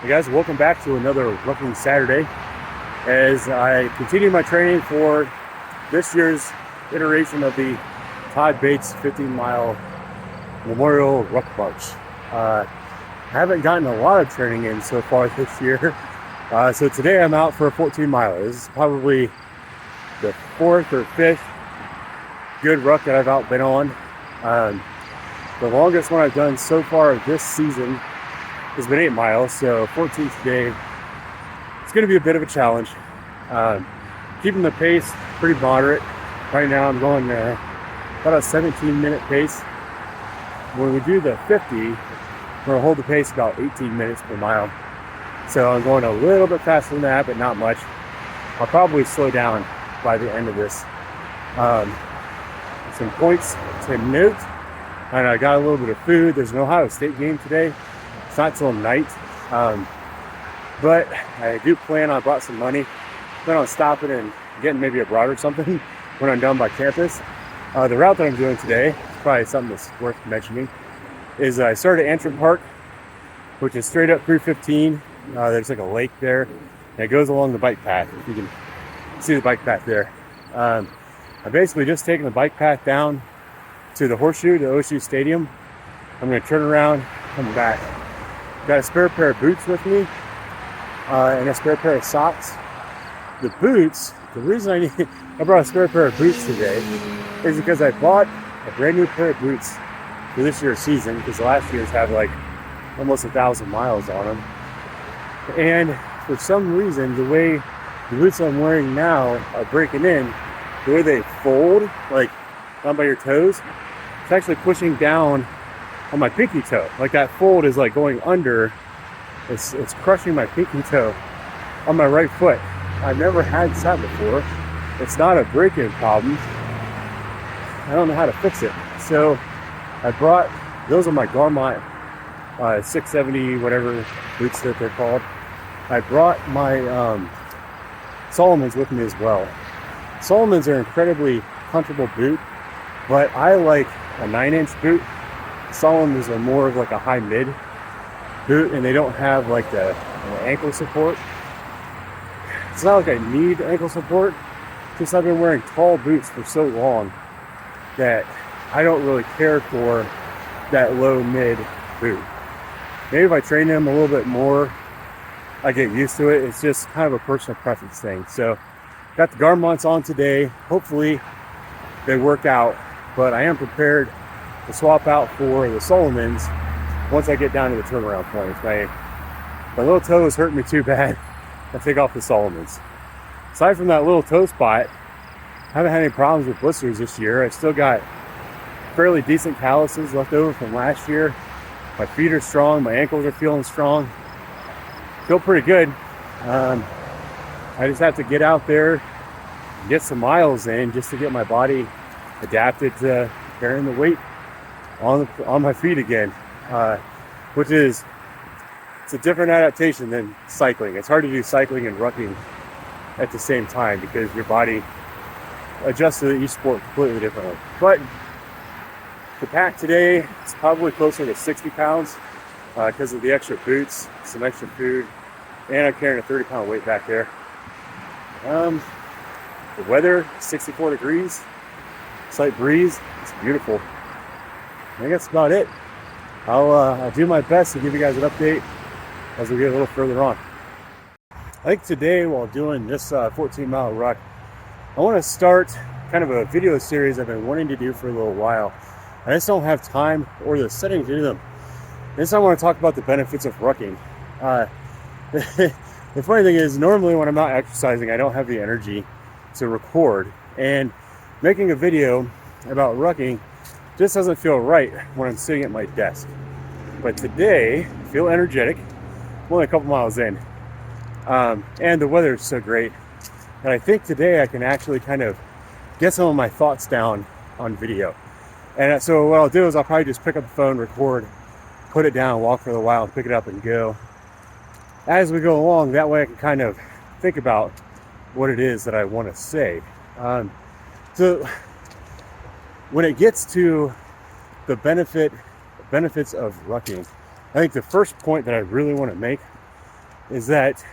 Hey guys, welcome back to another Rucking Saturday as I continue my training for this year's iteration of the Todd Bates 15-mile Memorial Ruck March. I haven't gotten a lot of training in so far this year, so today I'm out for a 14-miler. This is probably the fourth or fifth good ruck that I've been on. The longest one I've done so far this season has been 8 miles, so 14 today. It's going to be a bit of a challenge. Keeping the pace pretty moderate. Right now I'm going about a 17-minute pace. When we do the 50, we're going to hold the pace about 18 minutes per mile. So I'm going a little bit faster than that, but not much. I'll probably slow down by the end of this. Some points to note, and I got a little bit of food. There's an Ohio State game today. It's not till night, but I do plan on, brought some money, plan on stopping and getting maybe a brat or something when I'm done by campus. The route that I'm doing today, probably something that's worth mentioning, is I started at Antrim Park, which is straight up 315. There's like a lake there, and it goes along the bike path. If you can see the bike path there. I'm basically just taking the bike path down to the Horseshoe, to OSU Stadium. I'm going to turn around, come back. Got a spare pair of boots with me, and a spare pair of socks. The boots, the reason I brought a spare pair of boots today is because I bought a brand new pair of boots for this year's season, because last year's had like almost 1,000 miles on them. And for some reason, the way the boots I'm wearing now are breaking in, the way they fold, like down by your toes, it's actually pushing down on my pinky toe. Like that fold is like going under. It's crushing my pinky toe on my right foot. I've never had that before. It's not a break-in problem. I don't know how to fix it. So I brought, those are my Garmont 670 whatever boots that they're called. I brought my Solomon's with me as well. Solomon's are an incredibly comfortable boot, but I like a 9-inch boot. Solomon's are more of like a high mid boot, and they don't have like the ankle support. It's not like I need ankle support, just I've been wearing tall boots for so long that I don't really care for that low mid boot. Maybe if I train them a little bit more, I get used to it. It's just kind of a personal preference thing. So got the Garmonts on today. Hopefully they work out, but I am prepared to swap out for the Solomons once I get down to the turnaround point. My little toe is hurting me too bad. I take off the Solomons. Aside from that little toe spot, I haven't had any problems with blisters this year. I still got fairly decent calluses left over from last year. My feet are strong. My ankles are feeling strong. Feel pretty good. I just have to get out there and get some miles in just to get my body adapted to carrying the weight on my feet again, which is, it's a different adaptation than cycling. It's hard to do cycling and rucking at the same time because your body adjusts to each sport completely differently. But the pack today is probably closer to 60 pounds because of the extra boots, some extra food, and I'm carrying a 30-pound weight back there. The weather, 64 degrees, slight breeze, it's beautiful. I think that's about it. I'll do my best to give you guys an update as we get a little further on. I think today, while doing this 14-mile ruck, I want to start kind of a video series I've been wanting to do for a little while. I just don't have time or the setting to do them. This I want to talk about the benefits of rucking. The funny thing is, normally when I'm not exercising, I don't have the energy to record, and making a video about rucking just doesn't feel right when I'm sitting at my desk. But today, I feel energetic. I'm only a couple miles in, and the weather is so great. And I think today I can actually kind of get some of my thoughts down on video. And so what I'll do is I'll probably just pick up the phone, record, put it down, walk for a while, and pick it up and go as we go along. That way I can kind of think about what it is that I want to say. So when it gets to the benefits of rucking, I think the first point that I really want to make is that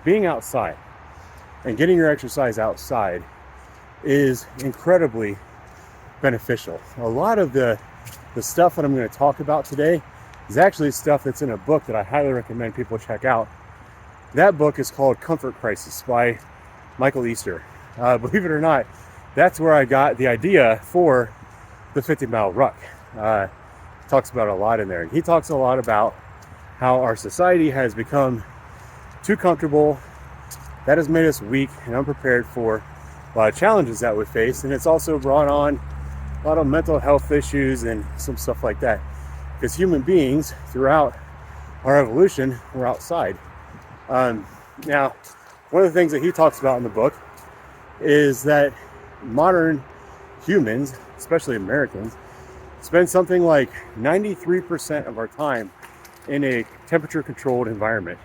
being outside and getting your exercise outside is incredibly beneficial. A lot of the stuff that I'm going to talk about today is actually stuff that's in a book that I highly recommend people check out. That book is called Comfort Crisis by Michael Easter. Believe it or not, that's where I got the idea for the 50-mile ruck. Talks about a lot in there. He talks a lot about how our society has become too comfortable. That has made us weak and unprepared for a lot of challenges that we face, and it's also brought on a lot of mental health issues and some stuff like that. Because human beings, throughout our evolution, were outside. Now, one of the things that he talks about in the book is that modern humans, especially Americans, spend something like 93% of our time in a temperature-controlled environment.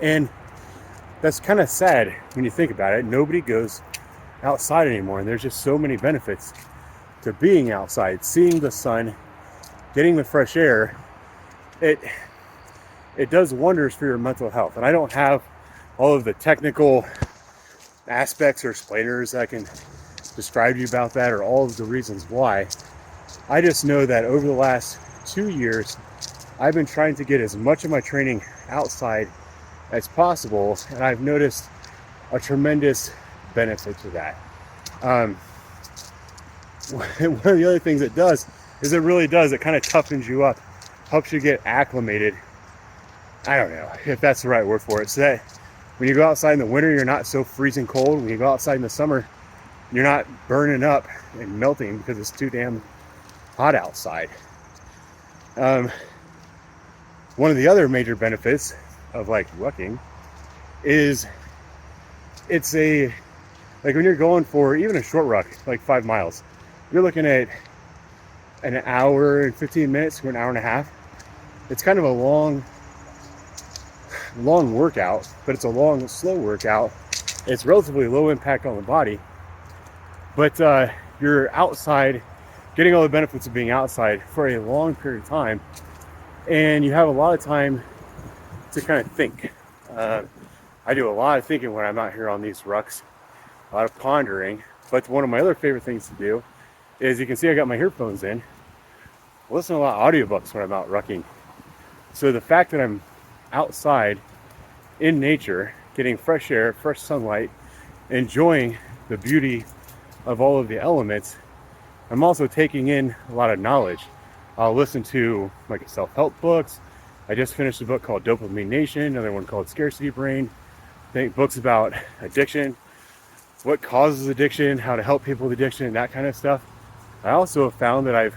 And that's kind of sad when you think about it. Nobody goes outside anymore, and there's just so many benefits to being outside, seeing the sun, getting the fresh air. It does wonders for your mental health. And I don't have all of the technical aspects or explainers that can describe to you about that, or all of the reasons why. I just know that over the last 2 years, I've been trying to get as much of my training outside as possible, and I've noticed a tremendous benefit to that. One of the other things it does is it kind of toughens you up, helps you get acclimated. I don't know if that's the right word for it. So that when you go outside in the winter, you're not so freezing cold. When you go outside in the summer, you're not burning up and melting because it's too damn hot outside. One of the other major benefits of like rucking is it's like when you're going for even a short ruck, like 5 miles, you're looking at an hour and 15 minutes to an hour and a half. It's kind of a long workout, but it's a long, slow workout. It's relatively low impact on the body, but you're outside, getting all the benefits of being outside for a long period of time, and you have a lot of time to kind of think. I do a lot of thinking when I'm out here on these rucks, a lot of pondering. But one of my other favorite things to do is, you can see I got my earphones in. I listen to a lot of audiobooks when I'm out rucking. So the fact that I'm outside in nature, getting fresh air, fresh sunlight, enjoying the beauty of all of the elements, I'm also taking in a lot of knowledge. I'll listen to like self-help books. I just finished a book called Dopamine Nation, another one called Scarcity Brain. Books about addiction, what causes addiction, how to help people with addiction, that kind of stuff. I also have found that I've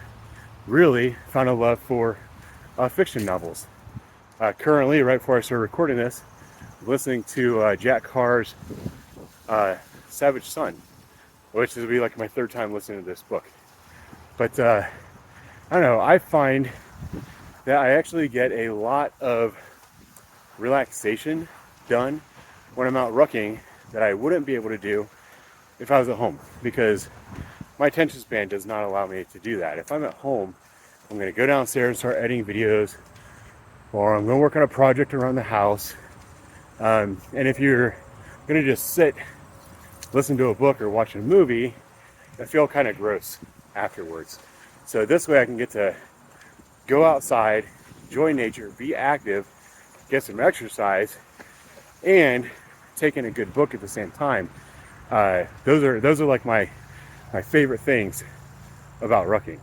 really found a love for fiction novels. Currently, right before I started recording this, I'm listening to Jack Carr's Savage Son, which will be like my third time listening to this book. But I don't know, I find that I actually get a lot of relaxation done when I'm out rucking that I wouldn't be able to do if I was at home, because my attention span does not allow me to do that. If I'm at home, I'm going to go downstairs and start editing videos, or I'm going to work on a project around the house. And if you're going to just sit, listen to a book or watch a movie, I feel kind of gross afterwards. So this way I can get to go outside, enjoy nature, be active, get some exercise, and take in a good book at the same time. Those are like my favorite things about rucking.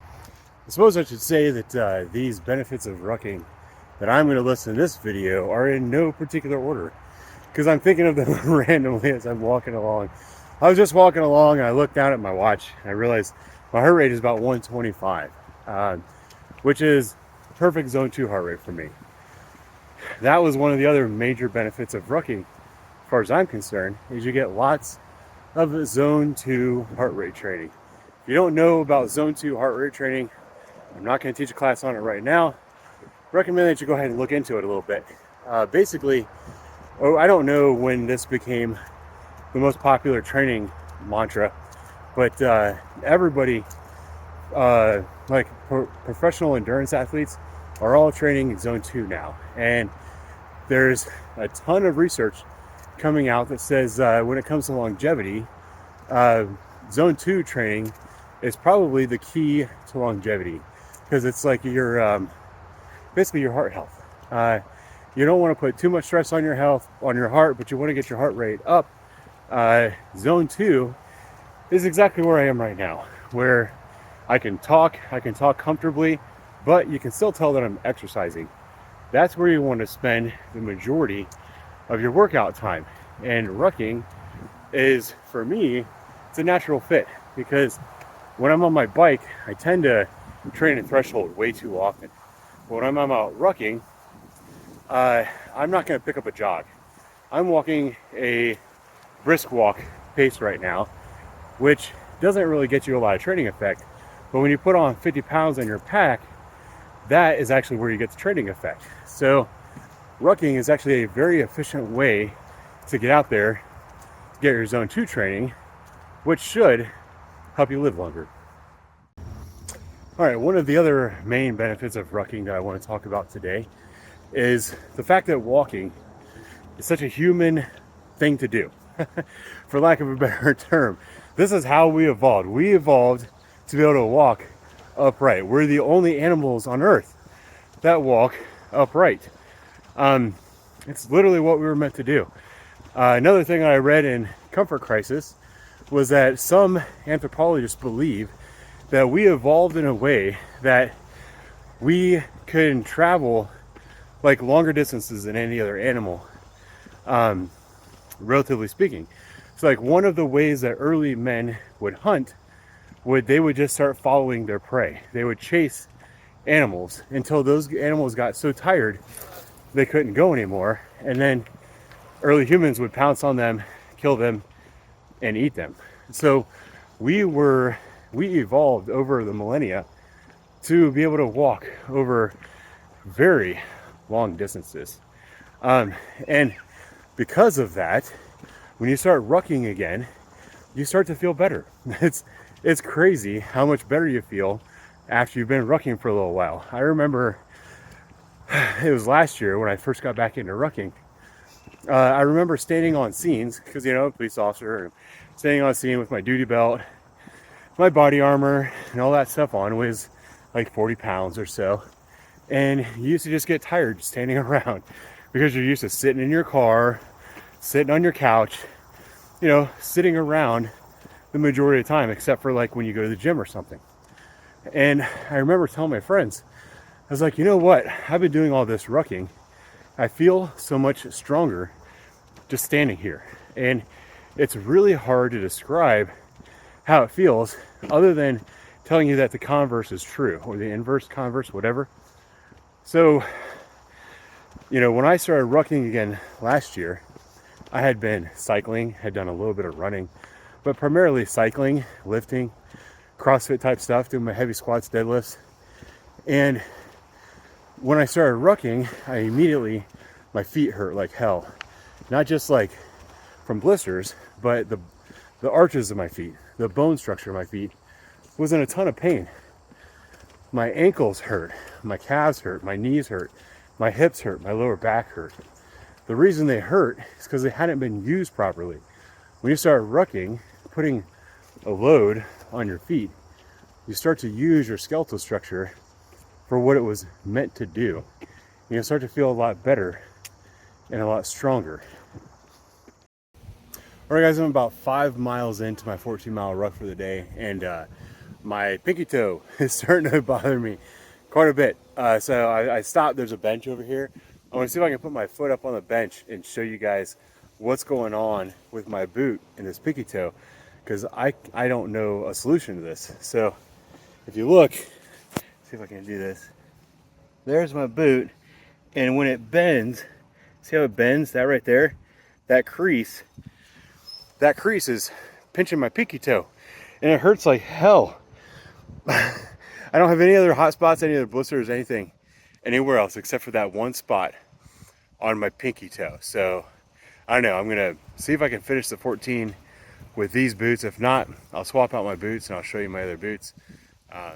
I suppose I should say that these benefits of rucking that I'm going to list in this video are in no particular order, because I'm thinking of them randomly as I'm walking along. I was just walking along and I looked down at my watch and I realized my heart rate is about 125, which is perfect zone 2 heart rate for me. That was one of the other major benefits of rucking, as far as I'm concerned, is you get lots of zone 2 heart rate training. If you don't know about zone 2 heart rate training, I'm not going to teach a class on it right now. Recommend that you go ahead and look into it a little bit. Basically, I don't know when this became the most popular training mantra, but everybody, like professional endurance athletes, are all training in zone 2 now. And there's a ton of research coming out that says when it comes to longevity, zone 2 training is probably the key to longevity, because it's like your basically your heart health. You don't want to put too much stress on your health, on your heart, but you want to get your heart rate up. Zone 2 is exactly where I am right now, where I can talk comfortably, but you can still tell that I'm exercising. That's where you want to spend the majority of your workout time. And rucking is, for me, it's a natural fit, because when I'm on my bike, I tend to train at threshold way too often. But when I'm out rucking, I'm not going to pick up a jog. I'm walking a brisk walk pace right now, which doesn't really get you a lot of training effect. But when you put on 50 pounds on your pack, that is actually where you get the training effect. So rucking is actually a very efficient way to get out there, get your zone 2 training, which should help you live longer. All right, one of the other main benefits of rucking that I want to talk about today is the fact that walking is such a human thing to do, for lack of a better term. This is how we evolved. We evolved to be able to walk upright. We're the only animals on Earth that walk upright. It's literally what we were meant to do. Another thing I read in Comfort Crisis was that some anthropologists believe that we evolved in a way that we can travel like longer distances than any other animal, relatively speaking. So like one of the ways that early men would hunt, they would just start following their prey. They would chase animals until those animals got so tired they couldn't go anymore, and then early humans would pounce on them, kill them, and eat them. So we evolved over the millennia to be able to walk over very long distances. And because of that, when you start rucking again, you start to feel better. It's crazy how much better you feel after you've been rucking for a little while. I remember it was last year when I first got back into rucking. I remember standing on scenes, because a police officer, standing on scene with my duty belt, my body armor, and all that stuff on, was like 40 pounds or so. And you used to just get tired standing around, because you're used to sitting in your car, sitting on your couch, sitting around the majority of the time, except for like when you go to the gym or something. And I remember telling my friends, I was like, you know what? I've been doing all this rucking. I feel so much stronger just standing here. And it's really hard to describe how it feels, other than telling you that the converse is true, or the inverse converse, whatever. So, when I started rucking again last year, I had been cycling, had done a little bit of running, but primarily cycling, lifting, CrossFit type stuff, doing my heavy squats, deadlifts. And when I started rucking, my feet hurt like hell. Not just like from blisters, but the arches of my feet, the bone structure of my feet was in a ton of pain. My ankles hurt, my calves hurt, my knees hurt, my hips hurt, my lower back hurt. The reason they hurt is because they hadn't been used properly. When you start rucking, putting a load on your feet, you start to use your skeletal structure for what it was meant to do. You start to feel a lot better and a lot stronger. All right, guys, I'm about 5 miles into my 14-mile ruck for the day, and my pinky toe is starting to bother me quite a bit. So I stopped. There's a bench over here. I want to see if I can put my foot up on the bench and show you guys what's going on with my boot and this pinky toe, because I don't know a solution to this. So if you look, see if I can do this. There's my boot, and when it bends, see how it bends? That right there, that crease is pinching my pinky toe, and it hurts like hell. I don't have any other hot spots, any other blisters, anything anywhere else except for that one spot on my pinky toe. So I don't know, I'm gonna see if I can finish the 14 with these boots. If not, I'll swap out my boots and I'll show you my other boots. I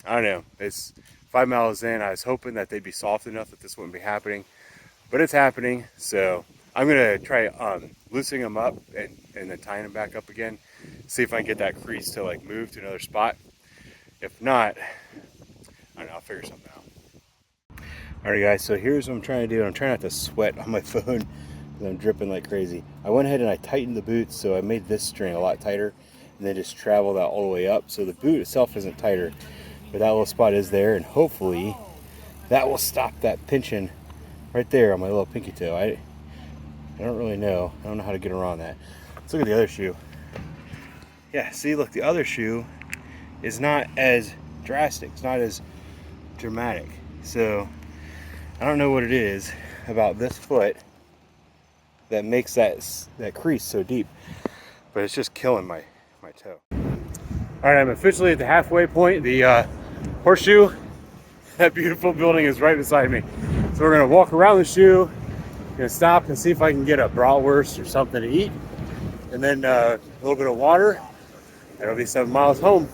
don't know, it's 5 miles in. I was hoping that they'd be soft enough that this wouldn't be happening, but it's happening. So I'm gonna try loosening them up and then tying them back up again. See if I can get that crease to like move to another spot. If not, I don't know, I'll figure something out. Alright guys, so here's what I'm trying to do. I'm trying not to sweat on my phone because I'm dripping like crazy. I went ahead and I tightened the boots, so I made this string a lot tighter and then just traveled that all the way up. So the boot itself isn't tighter, but that little spot is there, and hopefully that will stop that pinching right there on my little pinky toe. I don't really know. I don't know how to get around that. Let's look at the other shoe. Yeah, see, look, the other shoe is not as drastic. It's not as dramatic. So I don't know what it is about this foot that makes that crease so deep, but it's just killing my toe. All right, I'm officially at the halfway point. The horseshoe, that beautiful building, is right beside me. So we're gonna walk around the shoe, gonna stop and see if I can get a bratwurst or something to eat, and then a little bit of water. That'll be 7 miles home.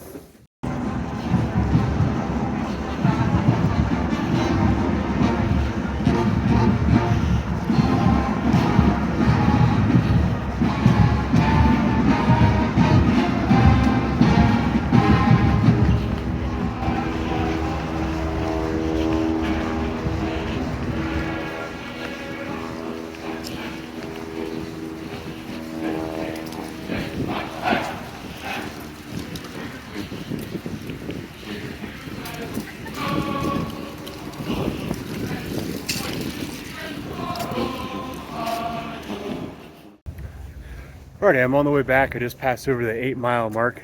Alrighty, I'm on the way back. I just passed over the 8-mile mark,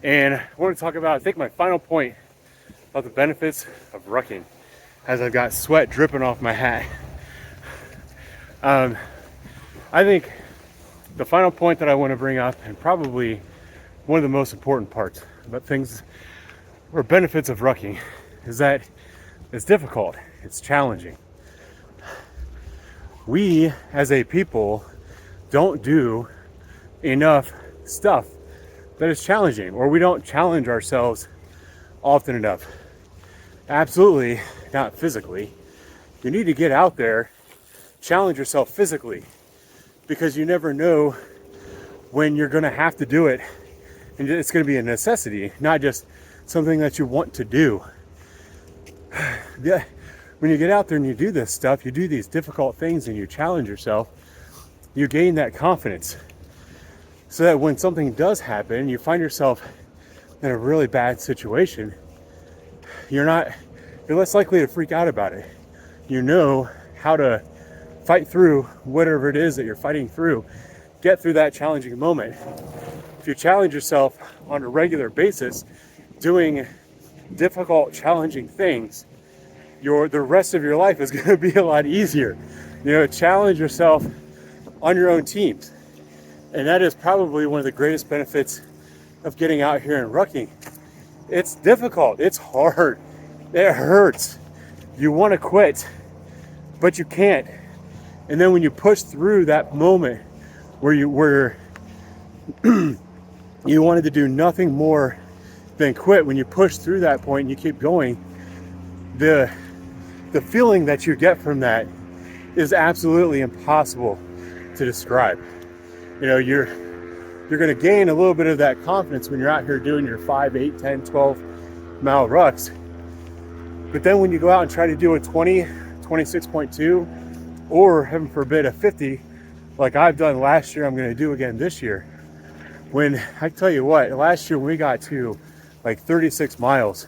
and I want to talk about, I think, my final point about the benefits of rucking, as I've got sweat dripping off my hat. I think the final point that I want to bring up, and probably one of the most important parts about things or benefits of rucking, is that it's difficult, it's challenging. We as a people don't do enough stuff that is challenging, or we don't challenge ourselves often enough. Absolutely not physically. You need to get out there, challenge yourself physically, because you never know when you're going to have to do it, and it's going to be a necessity, not just something that you want to do. Yeah, when you get out there and you do this stuff, you do these difficult things and you challenge yourself, you gain that confidence, so that when something does happen, you find yourself in a really bad situation, you're less likely to freak out about it. You know how to fight through whatever it is that you're fighting through, get through that challenging moment. If you challenge yourself on a regular basis, doing difficult, challenging things, the rest of your life is going to be a lot easier. You know, challenge yourself on your own teams. And that is probably one of the greatest benefits of getting out here and rucking. It's difficult, it's hard, it hurts. You want to quit, but you can't. And then when you push through that moment where you wanted to do nothing more than quit, when you push through that point and you keep going, the feeling that you get from that is absolutely impossible to describe. You know, you're going to gain a little bit of that confidence when you're out here doing your 5, 8, 10, 12 mile rucks. But then when you go out and try to do a 20, 26.2, or heaven forbid a 50, like I've done last year, I'm going to do again this year. When I tell you what, last year when we got to like 36 miles,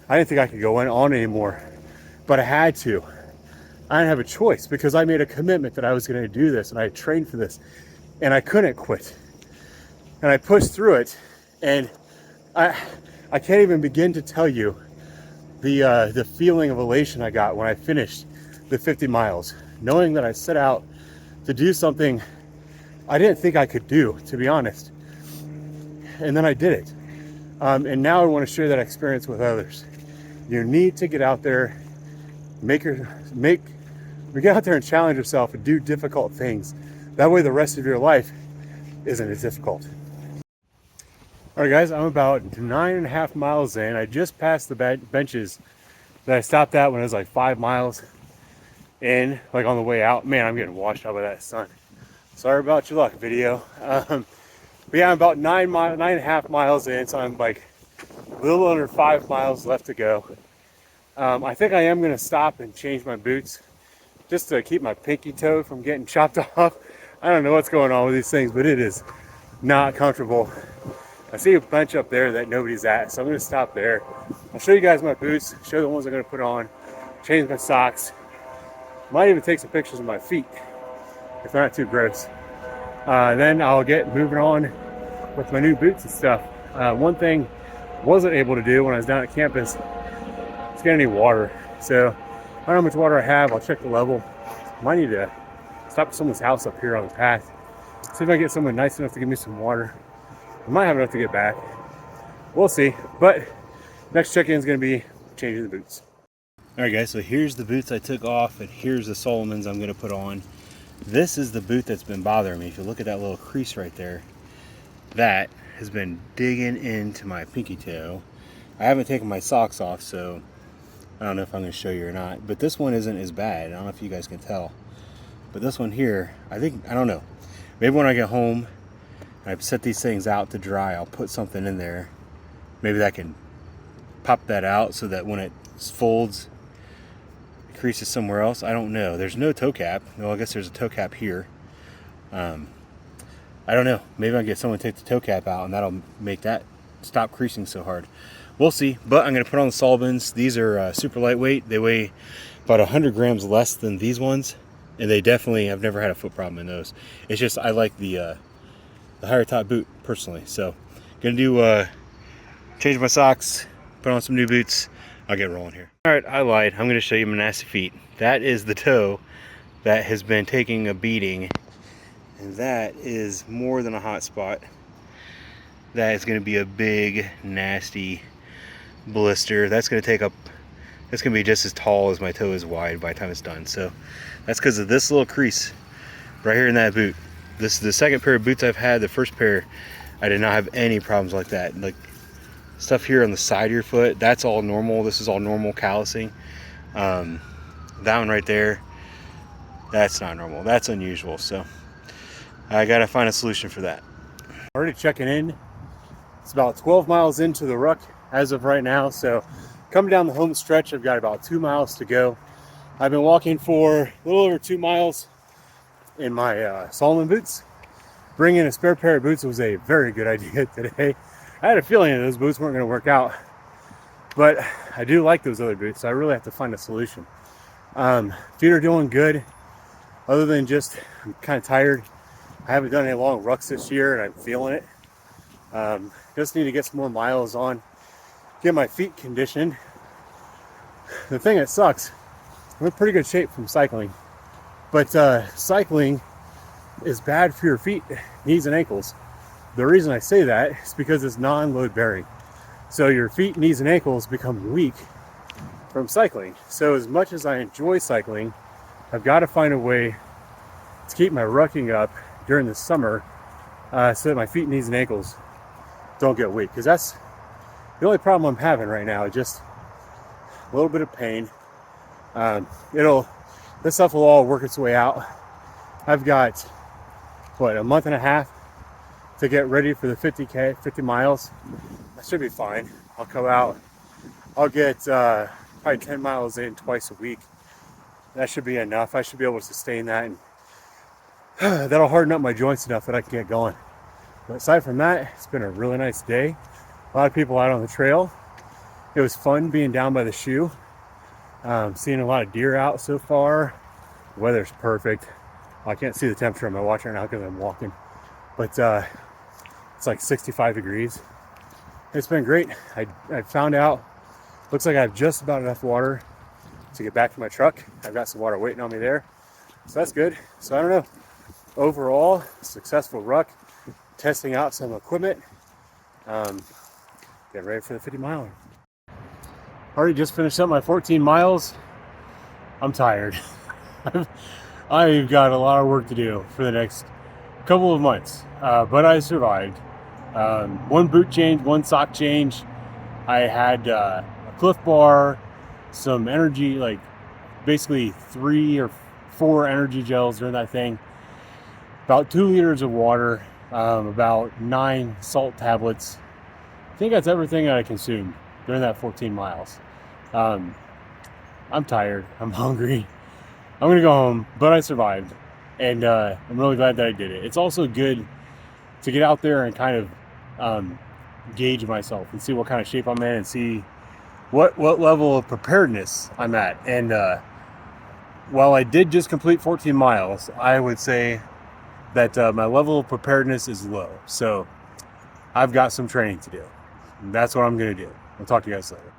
I didn't think I could go on anymore, but I had to. I didn't have a choice, because I made a commitment that I was going to do this, and I trained for this, and I couldn't quit. And I pushed through it, and I can't even begin to tell you the feeling of elation I got when I finished the 50 miles, knowing that I set out to do something I didn't think I could do, to be honest. And then I did it. And now I want to share that experience with others. You need to get out there, get out there and challenge yourself and do difficult things. That way the rest of your life isn't as difficult. All right, guys, I'm about 9.5 miles in. I just passed the benches that I stopped at when it was like 5 miles. in, like on the way out. Man, I'm getting washed out by that sun. Sorry about your luck, video. But yeah, I'm about 9.5 miles in, so I'm like a little under 5 miles left to go. I think I am gonna stop and change my boots just to keep my pinky toe from getting chopped off. I don't know what's going on with these things, but it is not comfortable. I see a bunch up there that nobody's at, so I'm gonna stop there. I'll show you guys my boots, show the ones I'm gonna put on, change my socks. Might even take some pictures of my feet if they're not too gross. Then I'll get moving on with my new boots and stuff. One thing I wasn't able to do when I was down at campus is get any water. So I don't know how much water I have. I'll check the level. Might need to stop at someone's house up here on the path. See if I can get someone nice enough to give me some water. I might have enough to get back. We'll see. But next check-in is going to be changing the boots. Alright guys, so here's the boots I took off, and here's the Solomons I'm going to put on. This is the boot that's been bothering me. If you look at that little crease right there, that has been digging into my pinky toe. I haven't taken my socks off, so I don't know if I'm going to show you or not. But this one isn't as bad. I don't know if you guys can tell. But this one here, I don't know. Maybe when I get home and I set these things out to dry, I'll put something in there. Maybe that can pop that out so that when it folds, creases somewhere else. I don't know. There's no toe cap. Well, I guess there's a toe cap here. I don't know. Maybe I'll get someone to take the toe cap out and that'll make that stop creasing so hard. We'll see. But I'm going to put on the Solomons. These are super lightweight. They weigh about 100 grams less than these ones. And they definitely, I've never had a foot problem in those. It's just, I like the higher top boot personally. So, going to do, change my socks, put on some new boots. I'll get rolling here. Alright, I lied. I'm going to show you my nasty feet. That is the toe that has been taking a beating. And that is more than a hot spot. That is going to be a big, nasty blister. That's going to take up, it's going to be just as tall as my toe is wide by the time it's done. So that's because of this little crease right here in that boot. This is the second pair of boots I've had. The first pair, I did not have any problems like that. Like, stuff here on the side of your foot, that's all normal. This is all normal callousing. That one right there, that's not normal. That's unusual. So I gotta find a solution for that. Already checking in. It's about 12 miles into the ruck as of right now. So coming down the home stretch, I've got about 2 miles to go. I've been walking for a little over 2 miles in my Solomon boots. Bringing a spare pair of boots was a very good idea today. I had a feeling that those boots weren't going to work out, but I do like those other boots, so I really have to find a solution. Feet are doing good, other than just I'm kind of tired. I haven't done any long rucks this year, and I'm feeling it. Just need to get some more miles on, get my feet conditioned. The thing that sucks, I'm in pretty good shape from cycling, but cycling is bad for your feet, knees, and ankles. The reason I say that is because it's non-load bearing. So your feet, knees, and ankles become weak from cycling. So as much as I enjoy cycling, I've got to find a way to keep my rucking up during the summer so that my feet, knees, and ankles don't get weak. Because that's the only problem I'm having right now, is just a little bit of pain. This stuff will all work its way out. I've got, a month and a half to get ready for the 50 miles. That should be fine. I'll come out. I'll get probably 10 miles in twice a week. That should be enough. I should be able to sustain that, and that'll harden up my joints enough that I can get going. But aside from that, it's been a really nice day. A lot of people out on the trail. It was fun being down by the shoe. Seeing a lot of deer out so far. The weather's perfect. I can't see the temperature on my watch right now because I'm walking. But it's like 65 degrees. It's been great. I found out, looks like I have just about enough water to get back to my truck. I've got some water waiting on me there. So that's good. So I don't know. Overall, successful ruck. Testing out some equipment. Getting ready for the 50 miler. Already just finished up my 14 miles. I'm tired. I've got a lot of work to do for the next couple of months, but I survived. One boot change, one sock change. I had a Cliff Bar, some energy, like basically 3 or 4 energy gels during that thing, about 2 liters of water, about 9 salt tablets. I think that's everything that I consumed during that 14 miles. I'm tired, I'm hungry, I'm gonna go home, but I survived, and I'm really glad that I did it. It's also good to get out there and kind of gauge myself and see what kind of shape I'm in and see what level of preparedness I'm at. And while I did just complete 14 miles, I would say that my level of preparedness is low. So I've got some training to do. And that's what I'm gonna do. I'll talk to you guys later.